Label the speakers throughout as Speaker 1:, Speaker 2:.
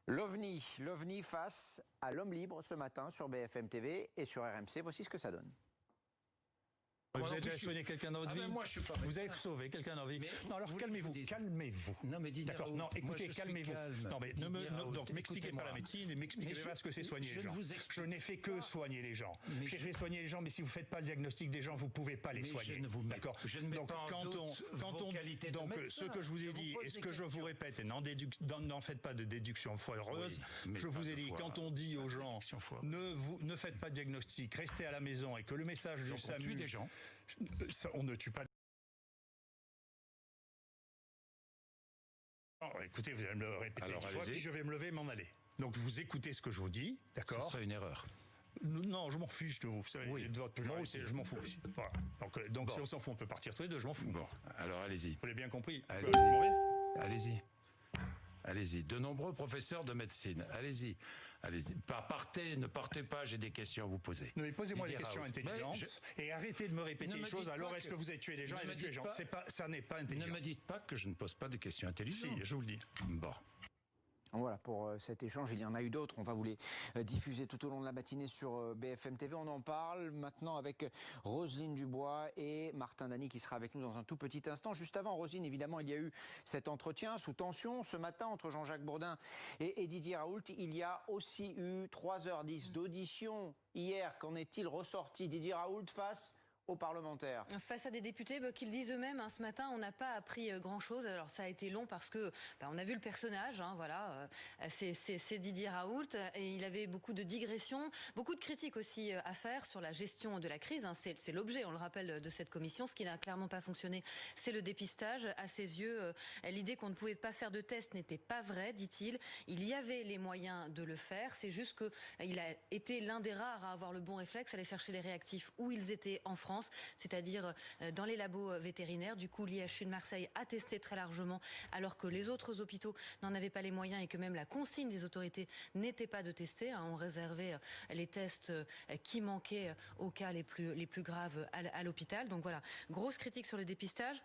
Speaker 1: L'OVNI face à l'homme libre ce matin sur BFM TV et sur RMC. Voici ce que ça donne.
Speaker 2: Vous avez déjà soigné quelqu'un dans votre vie?
Speaker 3: Moi, je suis pas
Speaker 2: Vous avez sauvé quelqu'un dans votre vie? Non, alors calmez-vous, calmez-vous.
Speaker 3: Non, mais Didier
Speaker 2: d'accord. Non, écoutez, calmez-vous. Non, mais donc m'expliquez pas la médecine et m'expliquez pas ce que c'est soigner les gens. Je n'ai fait que soigner les gens. J'ai fait soigner les gens, mais si vous faites pas le diagnostic des gens, vous pouvez pas les soigner. D'accord. Donc donc ce que je vous ai dit et ce que je vous répète, et n'en faites pas de déduction foireuse. Je vous ai dit, quand on dit aux gens ne faites pas de diagnostic, restez à la maison et que le message du SAMU des gens. On ne tue pas. Écoutez, vous allez me le répéter 10 fois, puis je vais me lever et m'en aller. Donc vous écoutez ce que je vous dis, d'accord?
Speaker 3: Ce serait une erreur.
Speaker 2: Non, je m'en fiche de vous. Vous savez, de votre moi aussi, je m'en fous aussi. Voilà. Donc si on s'en fout, on peut partir tous les deux, je m'en fous.
Speaker 3: Bon, alors allez-y.
Speaker 2: Vous l'avez bien compris.
Speaker 3: Allez-y. Allez-y. De nombreux professeurs de médecine. Allez-y. Allez-y. Ne partez pas, j'ai des questions à vous poser.
Speaker 2: Non, mais posez-moi des questions intelligentes et arrêtez de me répéter les choses. Alors, est-ce que vous avez tué des gens? Ça n'est pas intelligent.
Speaker 3: Ne me dites pas que je ne pose pas de questions intelligentes.
Speaker 2: Si, je vous le dis.
Speaker 3: Bon.
Speaker 1: Voilà pour cet échange, il y en a eu d'autres, on va vous les diffuser tout au long de la matinée sur BFM TV. On en parle maintenant avec Roselyne Dubois et Martin Dany qui sera avec nous dans un tout petit instant. Juste avant, Roselyne, évidemment, il y a eu cet entretien sous tension ce matin entre Jean-Jacques Bourdin et Didier Raoult. Il y a aussi eu 3h10 d'audition hier. Qu'en est-il ressorti? Didier Raoult face aux parlementaires.
Speaker 4: Face à des députés qu'ils disent eux-mêmes, ce matin, on n'a pas appris grand-chose. Alors ça a été long parce que on a vu le personnage, voilà, c'est Didier Raoult et il avait beaucoup de digressions, beaucoup de critiques aussi à faire sur la gestion de la crise. C'est l'objet, on le rappelle, de cette commission. Ce qui n'a clairement pas fonctionné, c'est le dépistage. À ses yeux, l'idée qu'on ne pouvait pas faire de tests n'était pas vraie, dit-il. Il y avait les moyens de le faire. C'est juste qu'il a été l'un des rares à avoir le bon réflexe, aller chercher les réactifs où ils étaient en France, c'est-à-dire dans les labos vétérinaires. Du coup, l'IHU de Marseille a testé très largement, alors que les autres hôpitaux n'en avaient pas les moyens et que même la consigne des autorités n'était pas de tester. On réservait les tests qui manquaient aux cas les plus graves à l'hôpital. Donc voilà, grosse critique sur le dépistage.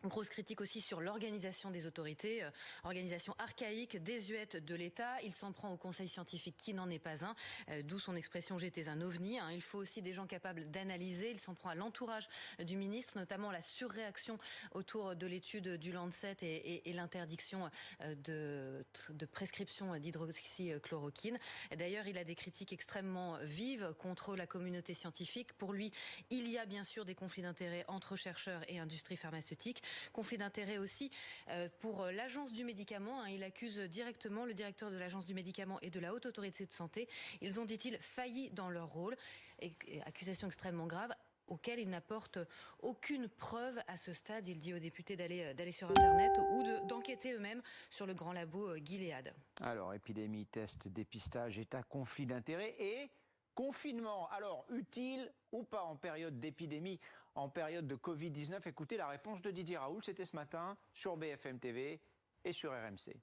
Speaker 4: Grosse critique aussi sur l'organisation des autorités, organisation archaïque, désuète de l'État. Il s'en prend au conseil scientifique qui n'en est pas un, d'où son expression « j'étais un ovni ». Il faut aussi des gens capables d'analyser. Il s'en prend à l'entourage du ministre, notamment la surréaction autour de l'étude du Lancet et l'interdiction de prescription d'hydroxychloroquine. D'ailleurs, il a des critiques extrêmement vives contre la communauté scientifique. Pour lui, il y a bien sûr des conflits d'intérêts entre chercheurs et industrie pharmaceutique. Conflit d'intérêt aussi pour l'agence du médicament. Il accuse directement le directeur de l'agence du médicament et de la haute autorité de santé. Ils ont, dit-il, failli dans leur rôle. Accusation extrêmement grave auquel il n'apporte aucune preuve à ce stade. Il dit aux députés d'aller sur Internet ou d'enquêter eux-mêmes sur le grand labo Gilead.
Speaker 1: Alors, épidémie, test, dépistage, état, conflit d'intérêts et confinement. Alors, utile ou pas en période d'épidémie, en période de Covid-19? Écoutez la réponse de Didier Raoult, c'était ce matin sur BFM TV et sur RMC.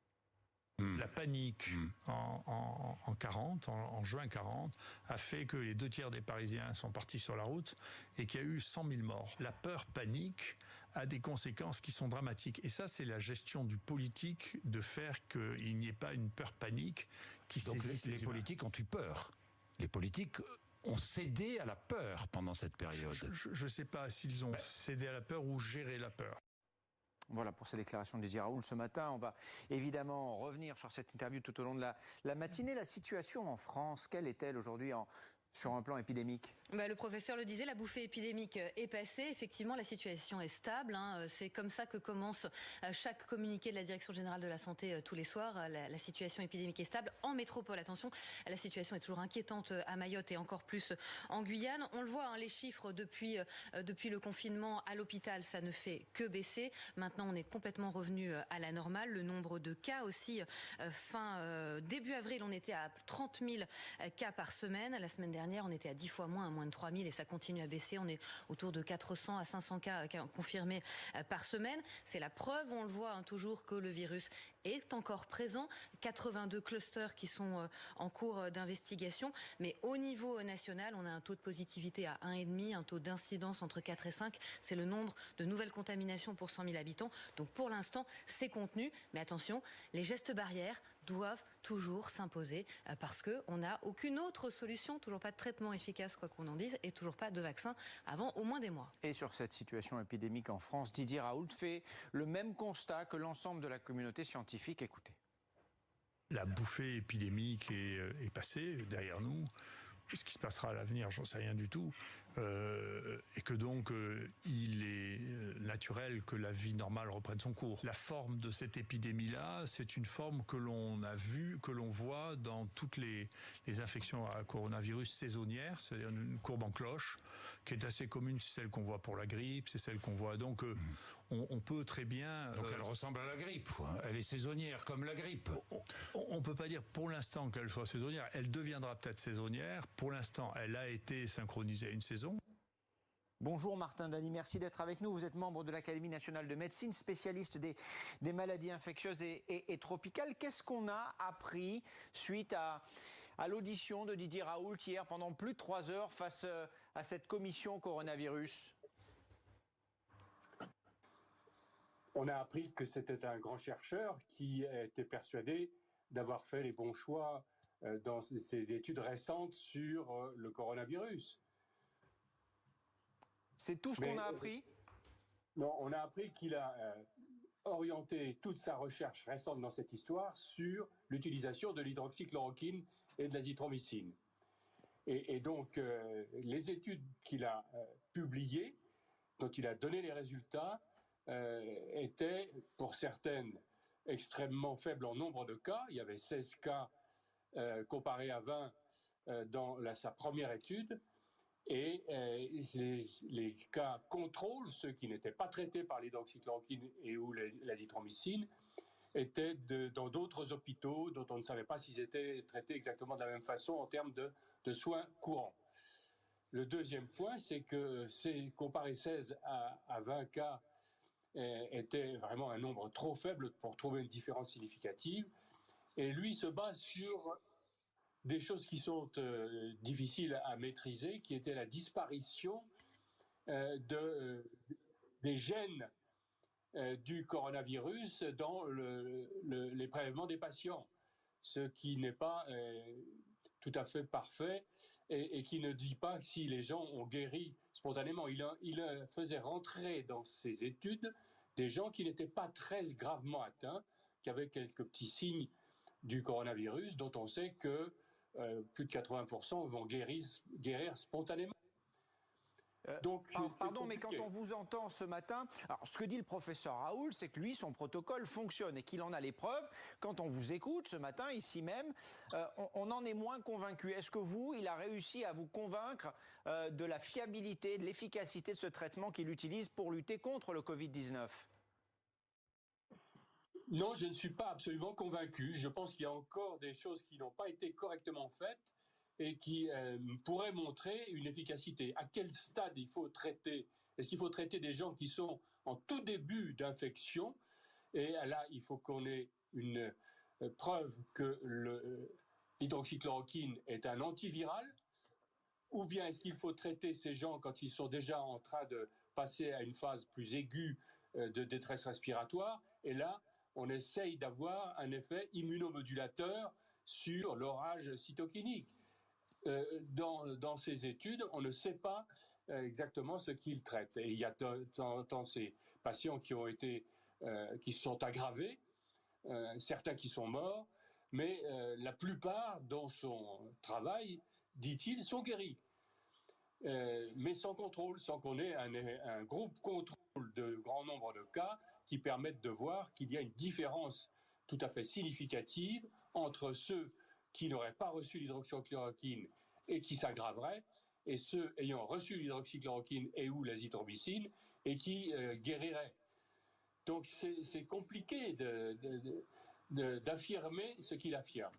Speaker 2: La panique en juin 40, a fait que les 2/3 des Parisiens sont partis sur la route et qu'il y a eu 100 000 morts. La peur panique a des conséquences qui sont dramatiques. Et ça, c'est la gestion du politique de faire qu'il n'y ait pas une peur panique qui saisisse les politiques ont eu peur. Les politiques ont cédé à la peur pendant cette période. Je ne sais pas s'ils ont cédé à la peur ou géré la peur.
Speaker 1: Voilà pour ces déclarations de Didier Raoult ce matin. On va évidemment revenir sur cette interview tout au long de la matinée. La situation en France, quelle est-elle aujourd'hui sur un plan épidémique?
Speaker 4: Le professeur le disait, la bouffée épidémique est passée. Effectivement, la situation est stable. C'est comme ça que commence chaque communiqué de la Direction générale de la santé tous les soirs. La situation épidémique est stable en métropole. Attention, la situation est toujours inquiétante à Mayotte et encore plus en Guyane. On le voit, les chiffres depuis le confinement à l'hôpital, ça ne fait que baisser. Maintenant, on est complètement revenu à la normale. Le nombre de cas aussi, début avril, on était à 30 000 cas par semaine. La semaine dernière, on était à 10 fois moins, à moins de 3 000 et ça continue à baisser. On est autour de 400 à 500 cas confirmés par semaine. C'est la preuve, on le voit toujours, que le virus est encore présent. 82 clusters qui sont en cours d'investigation. Mais au niveau national, on a un taux de positivité à 1,5, un taux d'incidence entre 4 et 5. C'est le nombre de nouvelles contaminations pour 100 000 habitants. Donc pour l'instant, c'est contenu. Mais attention, les gestes barrières doivent toujours s'imposer parce qu'on n'a aucune autre solution, toujours pas de traitement efficace, quoi qu'on en dise, et toujours pas de vaccin avant au moins des mois.
Speaker 1: Et sur cette situation épidémique en France, Didier Raoult fait le même constat que l'ensemble de la communauté scientifique. Écoutez.
Speaker 2: La bouffée épidémique est passée derrière nous. Ce qui se passera à l'avenir, j'en sais rien du tout. Et que donc, il est naturel que la vie normale reprenne son cours. La forme de cette épidémie-là, c'est une forme que l'on a vue, que l'on voit dans toutes les infections à coronavirus saisonnières, c'est-à-dire une courbe en cloche, qui est assez commune, c'est celle qu'on voit pour la grippe, c'est celle qu'on voit. Donc, on peut très bien...
Speaker 3: Donc elle ressemble à la grippe, quoi. Elle est saisonnière, comme la grippe.
Speaker 2: On ne peut pas dire pour l'instant qu'elle soit saisonnière. Elle deviendra peut-être saisonnière. Pour l'instant, elle a été synchronisée à une saison.
Speaker 1: Bonjour Martin Dany, merci d'être avec nous. Vous êtes membre de l'Académie nationale de médecine, spécialiste des maladies infectieuses et tropicales. Qu'est-ce qu'on a appris suite à l'audition de Didier Raoult hier pendant plus de 3 heures face à cette commission coronavirus?
Speaker 5: On a appris que c'était un grand chercheur qui était persuadé d'avoir fait les bons choix dans ses études récentes sur le coronavirus.
Speaker 1: C'est tout ce qu'on a appris?
Speaker 5: Non, on a appris qu'il a orienté toute sa recherche récente dans cette histoire sur l'utilisation de l'hydroxychloroquine et de l'azithromycine. Et donc, les études qu'il a publiées, dont il a donné les résultats, étaient, pour certaines, extrêmement faibles en nombre de cas. Il y avait 16 cas comparés à 20 dans sa première étude. Et les cas contrôle, ceux qui n'étaient pas traités par l'hydroxychloroquine et ou l'azithromycine, étaient dans d'autres hôpitaux dont on ne savait pas s'ils étaient traités exactement de la même façon en termes de soins courants. Le deuxième point, c'est que comparer 16 à 20 cas était vraiment un nombre trop faible pour trouver une différence significative. Et lui se base sur des choses qui sont difficiles à maîtriser, qui étaient la disparition des gènes du coronavirus dans les prélèvements des patients, ce qui n'est pas tout à fait parfait et qui ne dit pas si les gens ont guéri spontanément. Il faisait rentrer dans ses études des gens qui n'étaient pas très gravement atteints, qui avaient quelques petits signes du coronavirus, dont on sait que plus de 80% vont guérir spontanément.
Speaker 1: Donc, pardon, mais quand on vous entend ce matin, alors ce que dit le professeur Raoult, c'est que lui, son protocole fonctionne et qu'il en a les preuves. Quand on vous écoute ce matin, ici même, on en est moins convaincu. Est-ce que il a réussi à vous convaincre de la fiabilité, de l'efficacité de ce traitement qu'il utilise pour lutter contre le Covid-19 ?
Speaker 5: Non, je ne suis pas absolument convaincu. Je pense qu'il y a encore des choses qui n'ont pas été correctement faites et qui pourraient montrer une efficacité. À quel stade il faut traiter? Est-ce qu'il faut traiter des gens qui sont en tout début d'infection? Et là, il faut qu'on ait une preuve que l'hydroxychloroquine est un antiviral? Ou bien est-ce qu'il faut traiter ces gens quand ils sont déjà en train de passer à une phase plus aiguë de détresse respiratoire? Et là, on essaye d'avoir un effet immunomodulateur sur l'orage cytokinique. Dans ces études, on ne sait pas exactement ce qu'ils traitent. Et il y a tant ces patients qui sont aggravés, certains qui sont morts, mais la plupart, dans son travail, dit-il, sont guéris. Mais sans contrôle, sans qu'on ait un groupe contrôle de grand nombre de cas qui permettent de voir qu'il y a une différence tout à fait significative entre ceux qui n'auraient pas reçu l'hydroxychloroquine et qui s'aggraveraient, et ceux ayant reçu l'hydroxychloroquine et ou l'azithromycine et qui guériraient. Donc c'est compliqué d'affirmer ce qu'il affirme.